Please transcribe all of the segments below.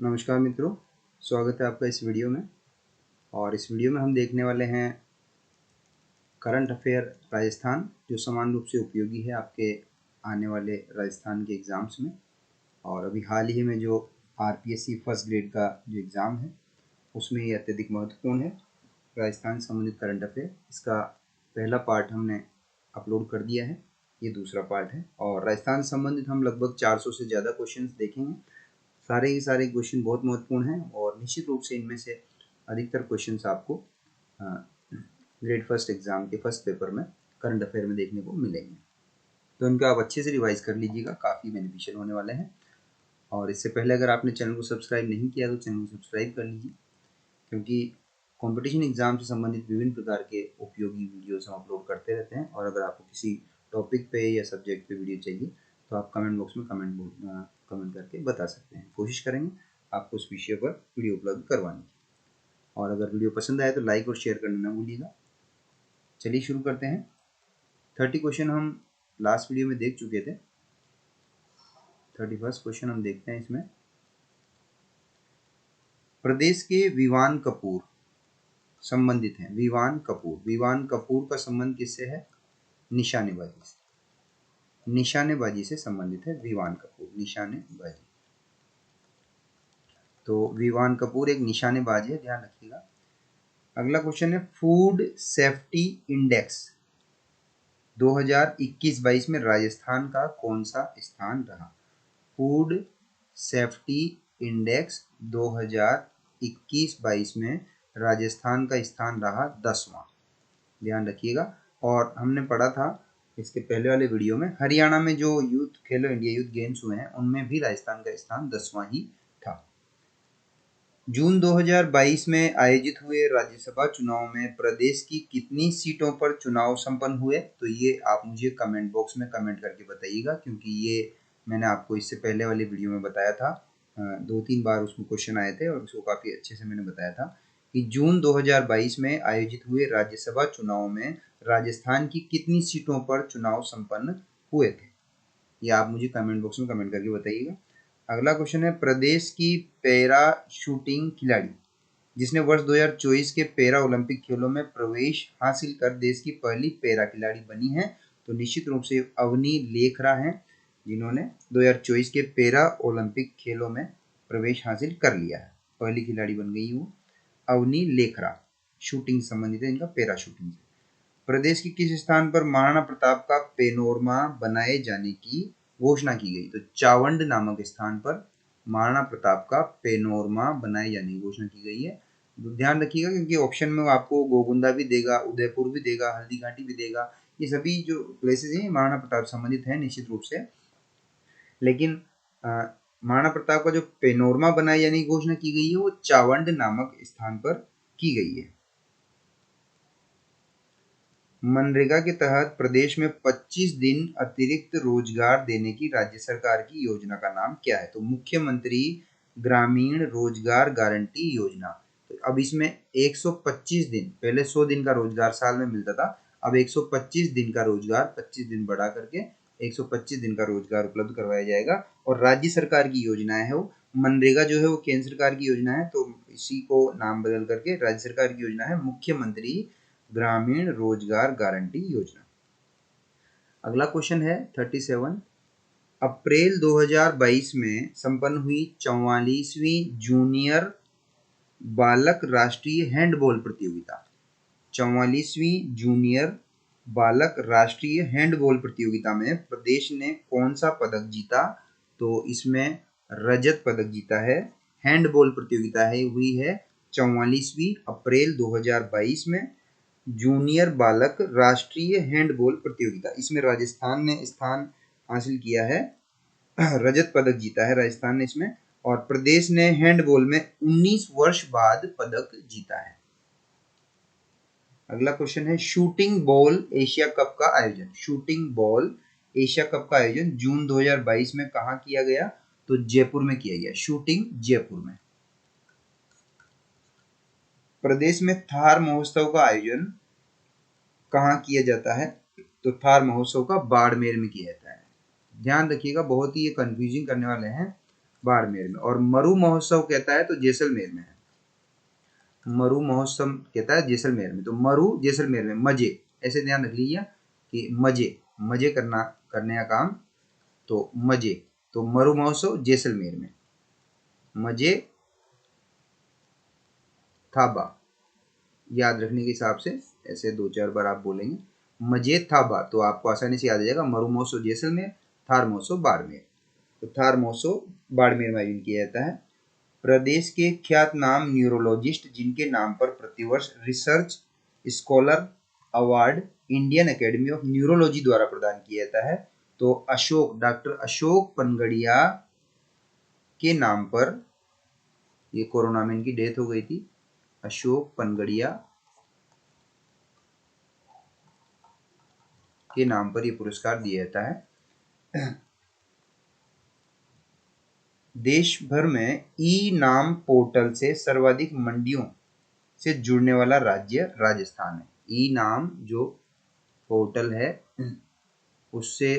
नमस्कार मित्रों, स्वागत है आपका इस वीडियो में। और इस वीडियो में हम देखने वाले हैं करंट अफेयर राजस्थान, जो समान रूप से उपयोगी है आपके आने वाले राजस्थान के एग्ज़ाम्स में। और अभी हाल ही में जो आरपीएससी फर्स्ट ग्रेड का जो एग्ज़ाम है उसमें ये अत्यधिक महत्वपूर्ण है। राजस्थान से संबंधित करंट अफेयर, इसका पहला पार्ट हमने अपलोड कर दिया है, ये दूसरा पार्ट है। और राजस्थान से संबंधित हम लगभग 400 से ज़्यादा क्वेश्चन देखेंगे। सारे ही सारे क्वेश्चन बहुत महत्वपूर्ण हैं और निश्चित रूप से इनमें से अधिकतर क्वेश्चंस आपको ग्रेड फर्स्ट एग्जाम के फर्स्ट पेपर में करंट अफेयर में देखने को मिलेंगे। तो इनका आप अच्छे से रिवाइज कर लीजिएगा, काफ़ी बेनिफिशियल होने वाले हैं। और इससे पहले अगर आपने चैनल को सब्सक्राइब नहीं किया तो चैनल को सब्सक्राइब कर लीजिए, क्योंकि कंपटीशन एग्जाम से संबंधित विभिन्न प्रकार के उपयोगी वीडियोस हम अपलोड करते रहते हैं। और अगर आपको किसी टॉपिक पे या सब्जेक्ट पे वीडियो चाहिए तो आप कमेंट बॉक्स में कमेंट करके बता सकते हैं। कोशिश करेंगे आपको उस विषय पर वीडियो उपलब्ध करवाने की। और अगर वीडियो पसंद आए तो लाइक और शेयर करना ना भूलिएगा। चलिए शुरू करते हैं। 30 क्वेश्चन हम लास्ट वीडियो में देख चुके थे। 31st क्वेश्चन हम देखते हैं। इसमें प्रदेश के विवान कपूर संबंधित हैं। विवान कपूर का संबंध किससे है? निशानेबाजी से। निशानेबाजी से संबंधित है विवान कपूर, निशानेबाजी। तो विवान कपूर एक निशानेबाज है, ध्यान रखिएगा। अगला क्वेश्चन है, फूड सेफ्टी इंडेक्स 2021-22 में राजस्थान का कौन सा स्थान रहा? फूड सेफ्टी इंडेक्स 2021-22 में राजस्थान का स्थान रहा 10वां। ध्यान रखिएगा। और हमने पढ़ा था इसके पहले वाले वीडियो में, हरियाणा में जो खेलो इंडिया यूथ गेम्स हुए हैं उनमें भी राजस्थान का स्थान 10वां ही था। जून 2022 में आयोजित हुए राज्यसभा चुनाव में प्रदेश की कितनी सीटों पर चुनाव संपन्न हुए? तो ये आप मुझे कमेंट बॉक्स में कमेंट करके बताइएगा, क्योंकि ये मैंने आपको इससे पहले वाले वीडियो में बताया था। 2-3 बार उसमें क्वेश्चन आए थे और उसको काफ़ी अच्छे से मैंने बताया था कि जून 2022 में आयोजित हुए राज्यसभा चुनाव में राजस्थान की कितनी सीटों पर चुनाव संपन्न हुए थे। ये आप मुझे कमेंट बॉक्स में कमेंट करके बताइएगा। अगला क्वेश्चन है, प्रदेश की पैरा शूटिंग खिलाड़ी जिसने वर्ष 2024 के पैरा ओलंपिक खेलों में प्रवेश हासिल कर देश की पहली पैरा खिलाड़ी बनी है, तो निश्चित रूप से अवनी लेखरा हैं, जिन्होंने 2024 के पैरा ओलंपिक खेलों में प्रवेश हासिल कर लिया है। पहली खिलाड़ी बन गई वो अवनी लेखरा। शूटिंग संबंधित है इनका, पैरा शूटिंग से। प्रदेश के किस स्थान पर महाराणा प्रताप का पेनोरमा बनाए जाने की घोषणा की गई? तो चावंड नामक स्थान पर महाराणा प्रताप का पेनोरमा बनाए जाने की घोषणा की गई है। ध्यान रखिएगा, क्योंकि ऑप्शन में आपको गोगुंदा भी देगा, उदयपुर भी देगा, हल्दी घाटी भी देगा। ये सभी जो प्लेसेस हैं महाराणा प्रताप संबंधित हैं निश्चित रूप से। लेकिन महाराणा प्रताप का जो पेनोरमा बनाए जाने की घोषणा की गई है वो चावंड नामक स्थान पर की गई है। मनरेगा के तहत प्रदेश में 25 दिन अतिरिक्त रोजगार देने की राज्य सरकार की योजना का नाम क्या है? तो मुख्यमंत्री ग्रामीण रोजगार गारंटी योजना। तो अब इसमें 125 दिन, पहले 100 दिन का रोजगार साल में मिलता था, अब 125 दिन का रोजगार 25 दिन बढ़ा करके 125 दिन का रोजगार उपलब्ध करवाया जाएगा। और राज्य सरकार की योजना है वो। मनरेगा जो है वो केंद्र सरकार की योजना है, तो इसी को नाम बदल करके राज्य सरकार की योजना है मुख्यमंत्री ग्रामीण रोजगार गारंटी योजना। अगला क्वेश्चन है 37, अप्रैल 2022 में संपन्न हुई 44वीं जूनियर बालक राष्ट्रीय हैंडबॉल प्रतियोगिता। 44वीं जूनियर बालक राष्ट्रीय हैंडबॉल प्रतियोगिता में प्रदेश ने कौन सा पदक जीता? तो इसमें रजत पदक जीता है। हैंडबॉल प्रतियोगिता है हुई है 44वीं अप्रैल 2022 में जूनियर बालक राष्ट्रीय हैंडबॉल प्रतियोगिता। इसमें राजस्थान ने स्थान हासिल किया है, रजत पदक जीता है राजस्थान ने इसमें। और प्रदेश ने हैंडबॉल में 19 वर्ष बाद पदक जीता है। अगला क्वेश्चन है, शूटिंग बॉल एशिया कप का आयोजन। शूटिंग बॉल एशिया कप का आयोजन जून 2022 में कहाँ किया गया? तो जयपुर में किया गया। शूटिंग जयपुर में। प्रदेश में थार महोत्सव का आयोजन कहाँ किया जाता है? तो थार महोत्सव का बाड़मेर में किया जाता है। ध्यान रखिएगा, बहुत ही ये कंफ्यूजिंग करने वाले हैं। बाड़मेर में। और मरु महोत्सव कहता है तो जैसलमेर में है। मरु महोत्सव कहता है जैसलमेर में, तो मरु जैसलमेर में। मजे, ऐसे ध्यान रख लीजिए कि मजे, मजे करने का काम, तो मजे, तो मरु महोत्सव जैसलमेर में। मजे थाबा, याद रखने के हिसाब से ऐसे 2-4 बार आप बोलेंगे मजे थाबा, तो आपको आसानी से याद आ जाएगा। मरु महोत्सव जैसलमेर, थार महोत्सव बाड़मेर। तो थार महोत्सव बाड़मेर में आयोजन किया जाता है। प्रदेश के ख्यातनाम न्यूरोलॉजिस्ट जिनके नाम पर प्रतिवर्ष research scholar award Indian academy of neurology द्वारा प्रदान किया जाता है, तो अशोक, डॉक्टर अशोक पनगड़िया के नाम पर, ये कोरोना में इनकी डेथ हो गई थी, अशोक पनगड़िया के नाम पर यह पुरस्कार दिया जाता है। देश भर में ई नाम पोर्टल से सर्वाधिक मंडियों से जुड़ने वाला राज्य राजस्थान है। ई नाम जो पोर्टल है उससे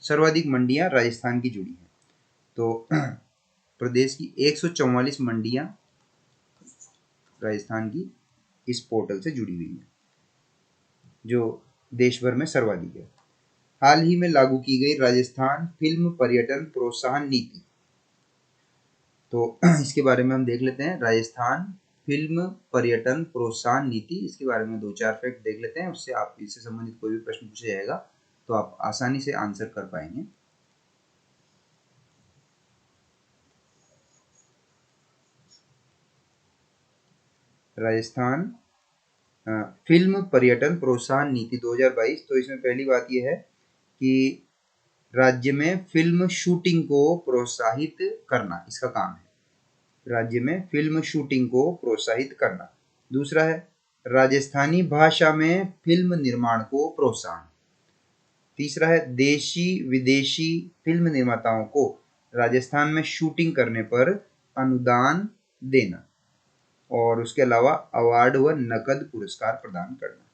सर्वाधिक मंडियां राजस्थान की जुड़ी हैं। तो प्रदेश की 144 मंडियां राजस्थान की इस पोर्टल से जुड़ी हुई हैं, जो देश भर में सर्वाधिक है। हाल ही में लागू की गई राजस्थान फिल्म पर्यटन प्रोत्साहन नीति, तो इसके बारे में हम देख लेते हैं। राजस्थान फिल्म पर्यटन प्रोत्साहन नीति, इसके बारे में 2-4 फैक्ट देख लेते हैं, उससे आप इससे संबंधित कोई भी प्रश्न पूछा जाएगा तो आप आसानी से आंसर कर पाएंगे। राजस्थान फिल्म पर्यटन प्रोत्साहन नीति 2022, तो इसमें पहली बात यह है कि राज्य में फिल्म शूटिंग को प्रोत्साहित करना इसका काम है। राज्य में फिल्म शूटिंग को प्रोत्साहित करना। दूसरा है राजस्थानी भाषा में फिल्म निर्माण को प्रोत्साहन। तीसरा है देशी विदेशी फिल्म निर्माताओं को राजस्थान में शूटिंग करने पर अनुदान देना, और उसके अलावा अवार्ड व नकद पुरस्कार प्रदान करना,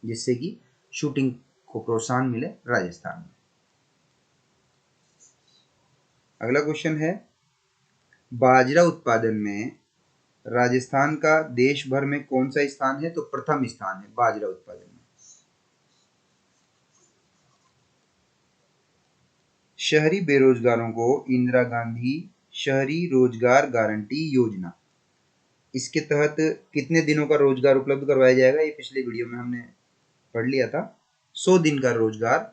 जिससे कि शूटिंग को प्रोत्साहन मिले राजस्थान में। अगला क्वेश्चन है, बाजरा उत्पादन में राजस्थान का देश भर में कौन सा स्थान है? तो प्रथम स्थान है बाजरा उत्पादन में। शहरी बेरोजगारों को इंदिरा गांधी शहरी रोजगार गारंटी योजना, इसके तहत कितने दिनों का रोजगार उपलब्ध करवाया जाएगा? ये पिछले वीडियो में हमने पढ़ लिया था। 100 दिन का रोजगार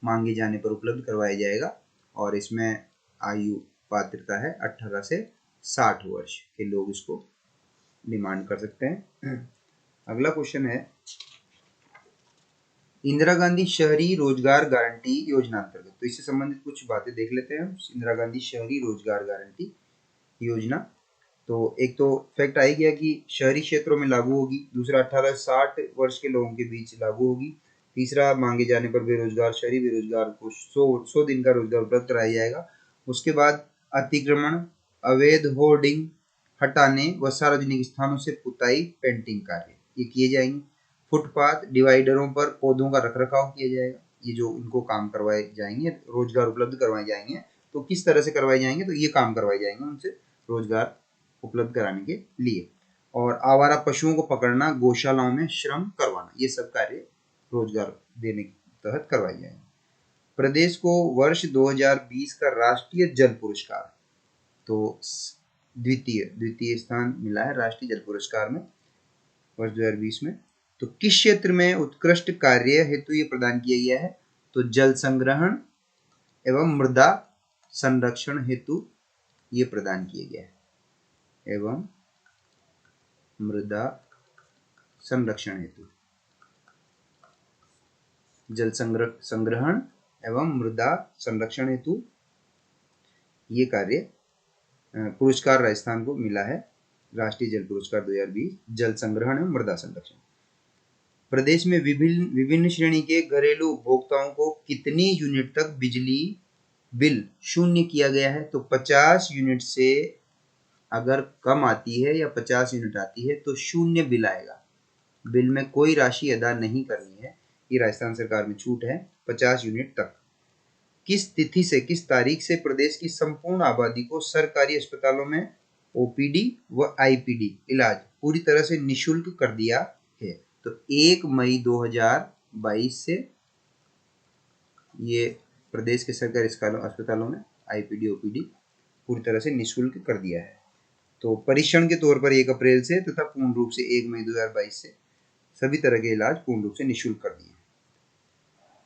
मांगे जाने पर उपलब्ध करवाया जाएगा, और इसमें आयु पात्रता है 18 से 60 वर्ष के लोग इसको डिमांड कर सकते हैं। अगला क्वेश्चन है, इंदिरा गांधी शहरी रोजगार गारंटी योजना अंतर्गत, तो इससे संबंधित कुछ बातें देख लेते हैं। इंदिरा गांधी शहरी रोजगार गारंटी योजना, तो एक तो फैक्ट आ ही गया कि शहरी क्षेत्रों में लागू होगी। दूसरा 18 से 60 वर्ष के लोगों के बीच लागू होगी। तीसरा मांगे जाने पर बेरोजगार शहरी बेरोजगार को 100 दिन का रोजगार उपलब्ध कराया जाएगा। उसके बाद अतिक्रमण, अवैध होर्डिंग हटाने व सार्वजनिक स्थानों से पुताई पेंटिंग कार्य ये किए जाएंगे। फुटपाथ डिवाइडरों पर पौधों का रखरखाव किया जाएगा। ये जो इनको काम करवाए जाएंगे, रोजगार उपलब्ध करवाए जाएंगे, तो किस तरह से करवाए जाएंगे? तो ये काम करवाए जाएंगे उनसे रोजगार उपलब्ध कराने के लिए। और आवारा पशुओं को पकड़ना, गौशालाओं में श्रम करवाना, ये सब कार्य रोजगार देने के तहत करवाए जाएंगे। प्रदेश को वर्ष 2020 का राष्ट्रीय जल पुरस्कार, तो द्वितीय स्थान मिला है राष्ट्रीय जल पुरस्कार में वर्ष 2020 में। तो किस क्षेत्र में उत्कृष्ट कार्य हेतु ये प्रदान किया गया है? तो जल संग्रहण एवं मृदा संरक्षण हेतु ये प्रदान किया गया है, एवं मृदा संरक्षण हेतु, जल संग्रहण एवं मृदा संरक्षण हेतु ये कार्य पुरस्कार राजस्थान को मिला है, राष्ट्रीय जल पुरस्कार 2020, जल संग्रहण एवं मृदा संरक्षण। प्रदेश में विभिन्न श्रेणी के घरेलू उपभोक्ताओं को कितनी यूनिट तक बिजली बिल शून्य किया गया है? तो 50 यूनिट से अगर कम आती है या 50 यूनिट आती है तो शून्य बिल आएगा। बिल में कोई राशि अदा नहीं करनी है। ये राजस्थान सरकार में छूट है 50 यूनिट तक। किस तिथि से किस तारीख से प्रदेश की संपूर्ण आबादी को सरकारी अस्पतालों में ओपीडी व आईपीडी इलाज पूरी तरह से निशुल्क कर दिया है? तो 1 मई 2022 से ये प्रदेश के सरकारी अस्पतालों में आईपीडी ओपीडी पूरी तरह से निशुल्क कर दिया है। तो परीक्षण के तौर पर 1 अप्रैल से तथा पूर्ण रूप से 1 मई 2022 से सभी तरह के इलाज पूर्ण रूप से निशुल्क कर दिए।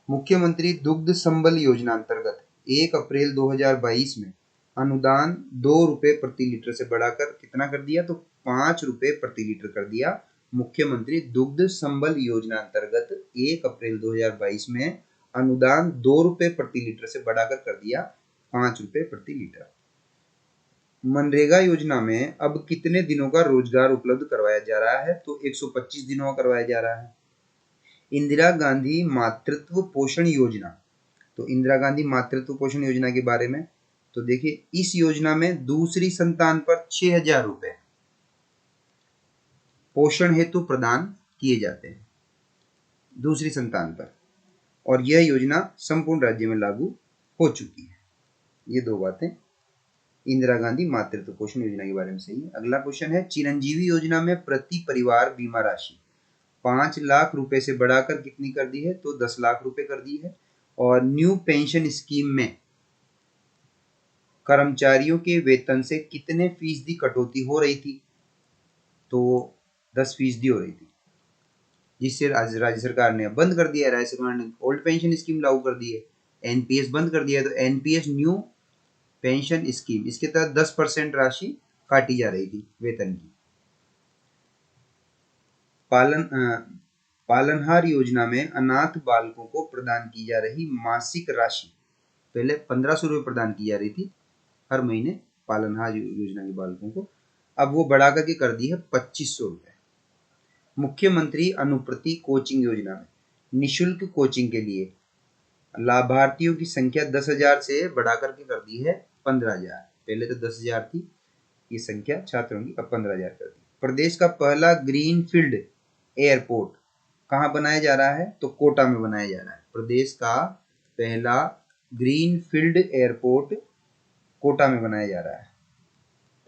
मुख्यमंत्री दुग्ध संबल योजना अंतर्गत 1 अप्रैल 2022 में अनुदान 2 रुपये प्रति लीटर से बढ़ाकर कितना कर दिया? तो 5 रुपये प्रति लीटर कर दिया। मुख्यमंत्री दुग्ध संबल योजना अंतर्गत 1 अप्रैल 2022 में अनुदान 2 रुपये प्रति लीटर से बढ़ाकर कर दिया 5 रुपये प्रति लीटर। मनरेगा योजना में अब कितने दिनों का रोजगार उपलब्ध करवाया जा रहा है? तो 125 दिनों का करवाया जा रहा है। इंदिरा गांधी मातृत्व पोषण योजना, तो इंदिरा गांधी मातृत्व पोषण योजना के बारे में तो देखिए, इस योजना में दूसरी संतान पर 6,000 रुपए पोषण हेतु प्रदान किए जाते हैं दूसरी संतान पर, और यह योजना संपूर्ण राज्य में लागू हो चुकी है। ये दो बातें इंदिरा गांधी मातृत्व पोषण योजना के बारे में सही है। अगला क्वेश्चन है, चिरंजीवी योजना में प्रति परिवार बीमा राशि 5 लाख रुपए से बढ़ाकर कितनी कर दी है? तो 10 लाख रुपए कर दी है। और न्यू पेंशन स्कीम में कर्मचारियों के वेतन से कितने फीसदी कटौती हो रही थी? तो 10% हो रही थी, जिससे राज्य सरकार ने बंद कर दिया। राज्य सरकार ने ओल्ड पेंशन स्कीम लागू कर दी है, एनपीएस बंद कर दिया है। तो एनपीएस न्यू पेंशन स्कीम, इसके तहत 10% राशि काटी जा रही थी वेतन की। पालनहार योजना में अनाथ बालकों को प्रदान की जा रही मासिक राशि पहले 1500 रुपये प्रदान की जा रही थी हर महीने पालनहार योजना के बालकों को, अब वो बढ़ा करके कर दी है 2500 रुपये। मुख्यमंत्री अनुप्रति कोचिंग योजना में निशुल्क कोचिंग के लिए लाभार्थियों की संख्या 10,000 से बढ़ा करके कर दी है 15,000। पहले तो 10,000 थी ये संख्या छात्रों की, अब 15,000 कर दी। प्रदेश का पहला ग्रीन फील्ड एयरपोर्ट कहाँ बनाया जा रहा है? तो कोटा में बनाया जा रहा है। प्रदेश का पहला ग्रीन फील्ड एयरपोर्ट कोटा में बनाया जा रहा है।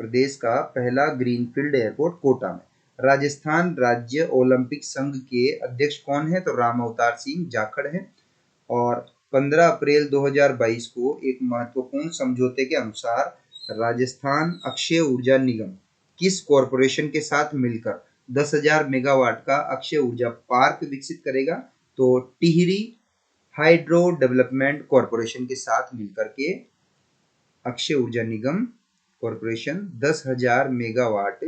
प्रदेश का पहला ग्रीन फील्ड एयरपोर्ट कोटा में। राजस्थान राज्य ओलंपिक संघ के अध्यक्ष कौन है? तो राम अवतार सिंह जाखड़ है। और 15 अप्रैल 2022 को एक महत्वपूर्ण समझौते के अनुसार राजस्थान अक्षय ऊर्जा निगम किस कॉरपोरेशन के साथ मिलकर 10,000 मेगावाट का अक्षय ऊर्जा पार्क विकसित करेगा? तो टिहरी हाइड्रो डेवलपमेंट कॉरपोरेशन के साथ मिलकर के अक्षय ऊर्जा निगम कॉरपोरेशन 10,000 मेगावाट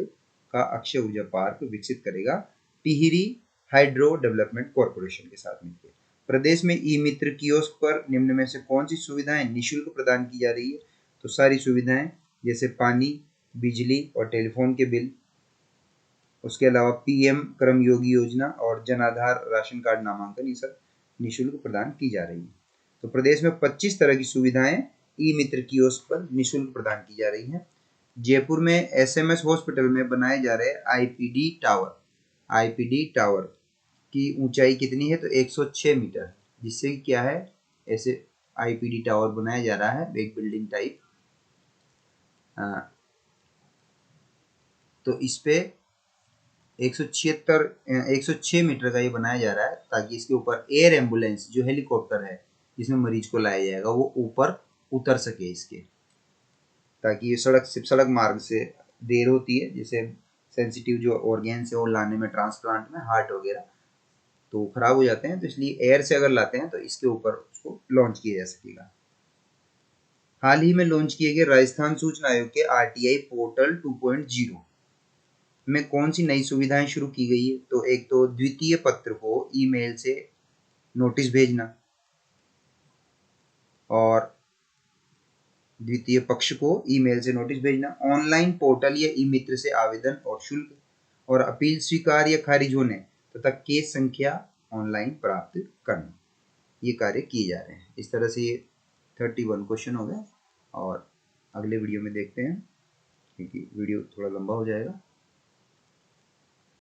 का अक्षय ऊर्जा पार्क विकसित करेगा टिहरी हाइड्रो डेवलपमेंट कॉरपोरेशन के साथ मिलकर। प्रदेश में ई मित्र कियोस्क पर निम्न में से कौन सी सुविधाएं निशुल्क प्रदान की जा रही है? तो सारी सुविधाएं, जैसे पानी, बिजली और टेलीफोन के बिल। उसके अलावा पीएम कर्मयोगी योजना और जन आधार राशन कार्ड नामांकन, ये सब निशुल्क प्रदान की जा रही है। तो प्रदेश में 25 तरह की सुविधाएं ई मित्र कियोस्क पर निशुल्क प्रदान की जा रही हैं। जयपुर में एसएमएस हॉस्पिटल में बनाए जा रहे आईपीडी टावर की ऊंचाई कितनी है? तो 106 मीटर, जिससे क्या है, ऐसे आईपीडी टावर बनाया जा रहा है एक बिल्डिंग टाइप। तो इस पे 106 मीटर का ये बनाया जा रहा है, ताकि इसके ऊपर एयर एम्बुलेंस जो हेलीकॉप्टर है जिसमें मरीज को लाया जाएगा वो ऊपर उतर सके इसके, ताकि ये सड़क मार्ग से देर होती है, जैसे सेंसिटिव जो ऑर्गेन्स है वो लाने में, ट्रांसप्लांट में, हार्ट वगैरह तो खराब हो जाते हैं, तो इसलिए एयर से अगर लाते हैं तो इसके ऊपर उसको लॉन्च किया जा सकेगा। हाल ही में लॉन्च किए गए राजस्थान सूचना आयोग के आरटीआई पोर्टल 2.0 में कौन सी नई सुविधाएं शुरू की गई है? तो एक तो द्वितीय पत्र को ईमेल से नोटिस भेजना, और द्वितीय पक्ष को ईमेल से नोटिस भेजना, ऑनलाइन पोर्टल या ई मित्र से आवेदन और शुल्क, और अपील स्वीकार या खारिज होने तथा केस संख्या ऑनलाइन प्राप्त करना, ये कार्य किए जा रहे हैं। इस तरह से ये 31 क्वेश्चन हो गए, और अगले वीडियो में देखते हैं, क्योंकि वीडियो थोड़ा लंबा हो जाएगा।